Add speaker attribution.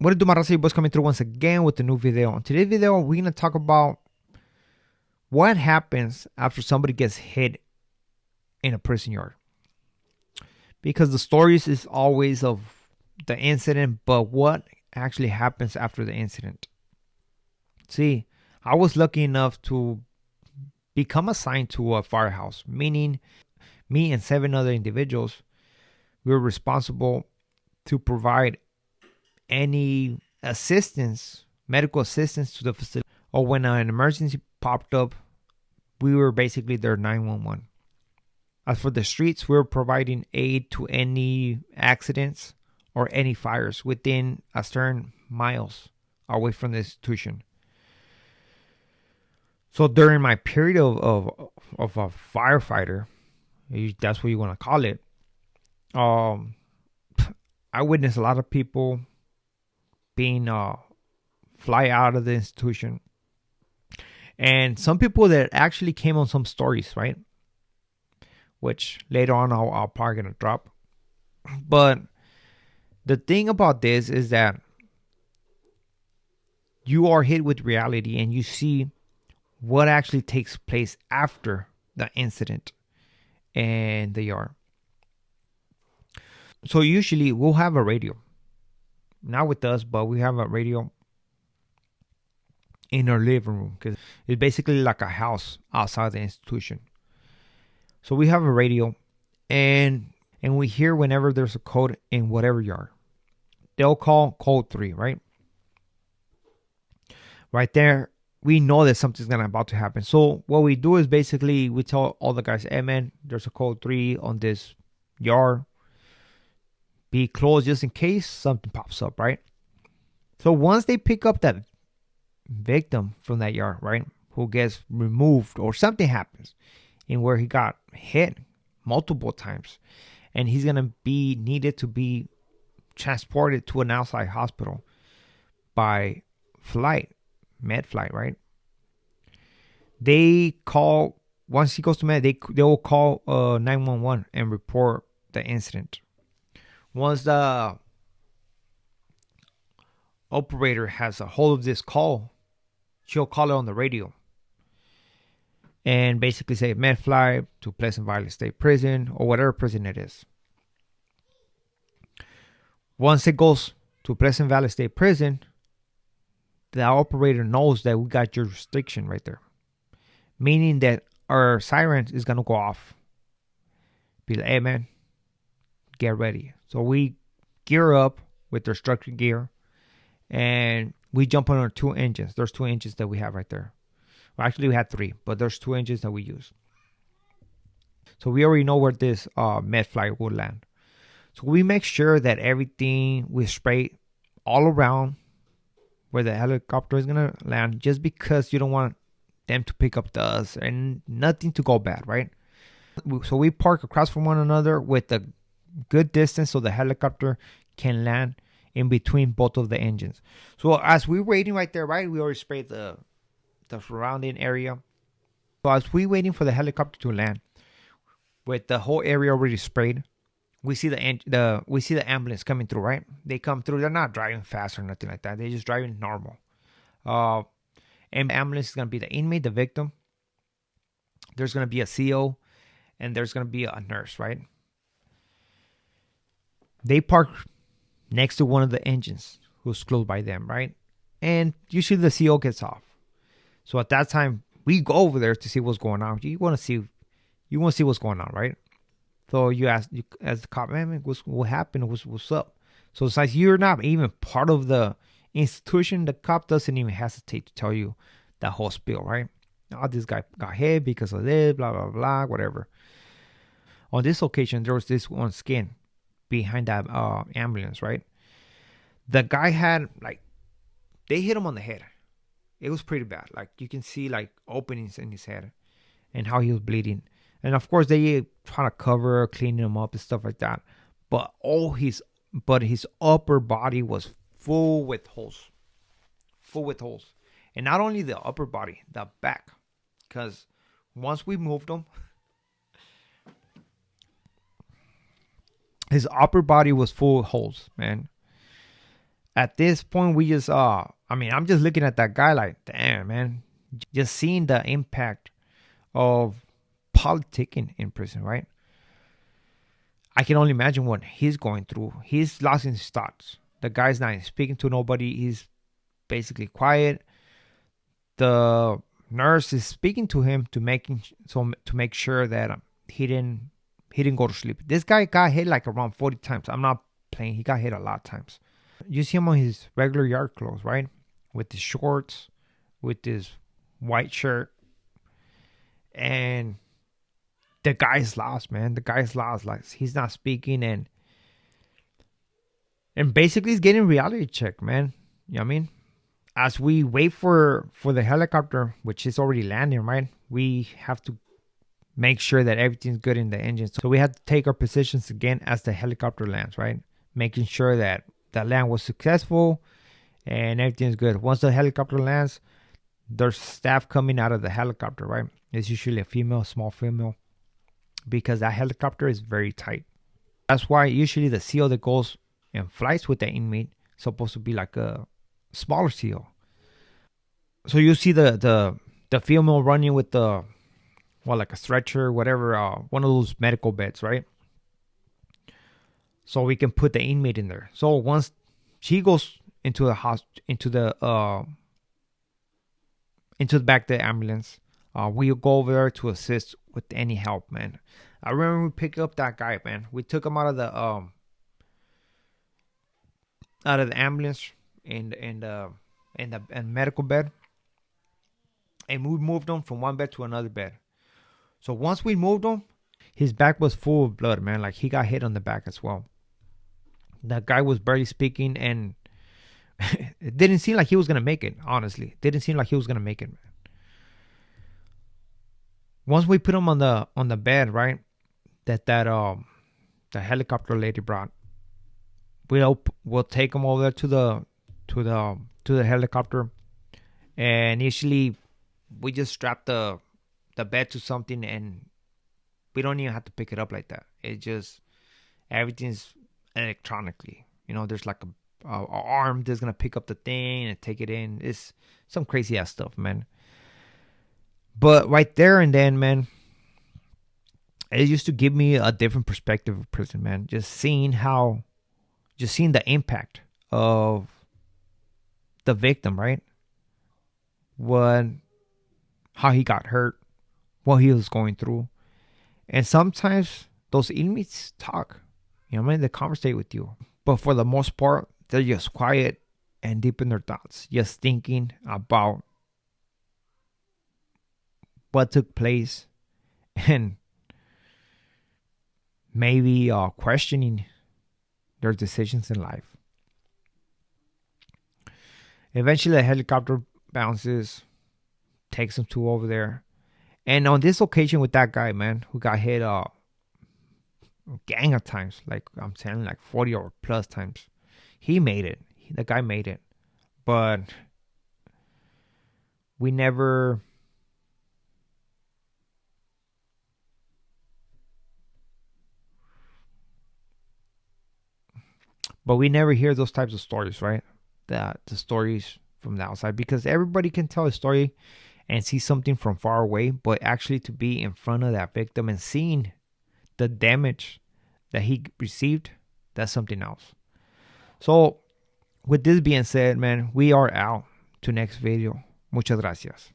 Speaker 1: What it do, my raza? Your boys coming through once again with a new video. In today's video, we're gonna talk about what happens after somebody gets hit in a prison yard. Because the stories is always of the incident, but what actually happens after the incident. See, I was lucky enough to become assigned to a firehouse, meaning me and 7 other individuals, we were responsible to provide any assistance, medical assistance to the facility, or when an emergency popped up, we were basically their 911. As for the streets, we were providing aid to any accidents or any fires within a certain miles away from the institution. So during my period of a firefighter, that's what you want to call it, I witnessed a lot of people being fly out of the institution, and some people that actually came on some stories, right? Which later on I'll probably gonna drop. But the thing about this is that you are hit with reality and you see what actually takes place after the incident and the yard. So usually we'll have a radio, not with us, but we have a radio in our living room because it's basically like a house outside the institution. So we have a radio, and we hear whenever there's a code in whatever yard. They'll call code 3, right? Right there, we know that something's about to happen. So what we do is basically we tell all the guys, hey man, there's a code 3 on this yard. Be close just in case something pops up, right? So once they pick up that victim from that yard, right, who gets removed or something happens in where he got hit multiple times, and he's gonna be needed to be transported to an outside hospital by flight, med flight, right? They call, once he goes to med, they will call 911 and report the incident. Once the operator has a hold of this call, she'll call it on the radio and basically say MedFly to Pleasant Valley State Prison or whatever prison it is. Once it goes to Pleasant Valley State Prison, the operator knows that we got jurisdiction right there, meaning that our siren is gonna go off. Be like, hey man, get ready. So we gear up with our structured gear and we jump on our 2 engines. There's 2 engines that we have right there. Well, actually we had 3, but there's 2 engines that we use. So we already know where this MedFly will land. So we make sure that everything we spray all around where the helicopter is gonna land, just because you don't want them to pick up dust and nothing to go bad, right? So we park across from one another with a good distance so the helicopter can land in between both of the engines. So as we're waiting right there, right, we already sprayed the surrounding area. So as we're waiting for the helicopter to land, with the whole area already sprayed, we see the ambulance coming through, right? They come through. They're not driving fast or nothing like that. They're just driving normal. And the ambulance is gonna be the inmate, the victim. There's gonna be a CO, and there's gonna be a nurse, right? They park next to one of the engines who's close by them, right? And usually the CO gets off. So at that time, we go over there to see what's going on. You want to see what's going on, right? So you ask as the cop, man, what happened? What's up? So since you're not even part of the institution, the cop doesn't even hesitate to tell you that whole spiel, right? Oh, this guy got hit because of this, blah, blah, blah, whatever. On this occasion, there was this one skin behind that ambulance, right? The guy had, like, they hit him on the head. It was pretty bad. Like, you can see, like, openings in his head and how he was bleeding. And of course, they try to cover, cleaning him up and stuff like that. But his upper body was full with holes. And not only the upper body, the back. Because once we moved him, his upper body was full of holes, man. At this point, we just I mean, I'm just looking at that guy like, damn, man, just seeing the impact of politicking in prison, right? I can only imagine what he's going through. He's lost his thoughts. The guy's not speaking to nobody. He's basically quiet. The nurse is speaking to him to make sure that he didn't go to sleep. This guy got hit like around 40 times. I'm not playing. He got hit a lot of times. You see him on his regular yard clothes, right? With his shorts, with his white shirt, and the guy's lost, man. The guy's lost. Like, he's not speaking, and basically he's getting reality check, man. You know what I mean? As we wait for the helicopter, which is already landing, right? We have to make sure that everything's good in the engine. So we have to take our positions again as the helicopter lands, right? Making sure that the land was successful and everything's good. Once the helicopter lands, there's staff coming out of the helicopter, right? It's usually a female, small female, because that helicopter is very tight. That's why usually the SEAL that goes and flies with the inmate is supposed to be like a smaller SEAL. So you see the female running with the, well, like a stretcher, whatever, one of those medical beds, right? So we can put the inmate in there. So once she goes into the into the back of the ambulance, we'll go over there to assist with any help, man. I remember we picked up that guy, man. We took him out of the ambulance in the medical bed, and we moved him from one bed to another bed. So once we moved him, his back was full of blood, man. Like, he got hit on the back as well. That guy was barely speaking, and it didn't seem like he was gonna make it. Honestly, it didn't seem like he was gonna make it, man. Once we put him on the bed, right, that the helicopter lady brought, we'll take him over there to the helicopter, and initially we just strap the bed to something, and we don't even have to pick it up like that. It just, everything's electronically. You know, there's like a arm that's gonna pick up the thing and take it in. It's some crazy ass stuff, man. But right there and then, man, it used to give me a different perspective of prison, man. Just seeing the impact of the victim, right? How he got hurt, what he was going through. And sometimes those inmates talk, you know what I mean? They conversate with you. But for the most part, they're just quiet and deep in their thoughts, just thinking about what took place and maybe questioning their decisions in life. Eventually, the helicopter bounces, takes him to over there. And on this occasion with that guy, man, who got hit a gang of times, like I'm saying, like 40 or plus times, he made it. The guy made it. But we never... But we never hear those types of stories, right? The stories from the outside, because everybody can tell a story and see something from far away, but actually to be in front of that victim and seeing the damage that he received, that's something else. So with this being said, man, we are out to next video. Muchas gracias.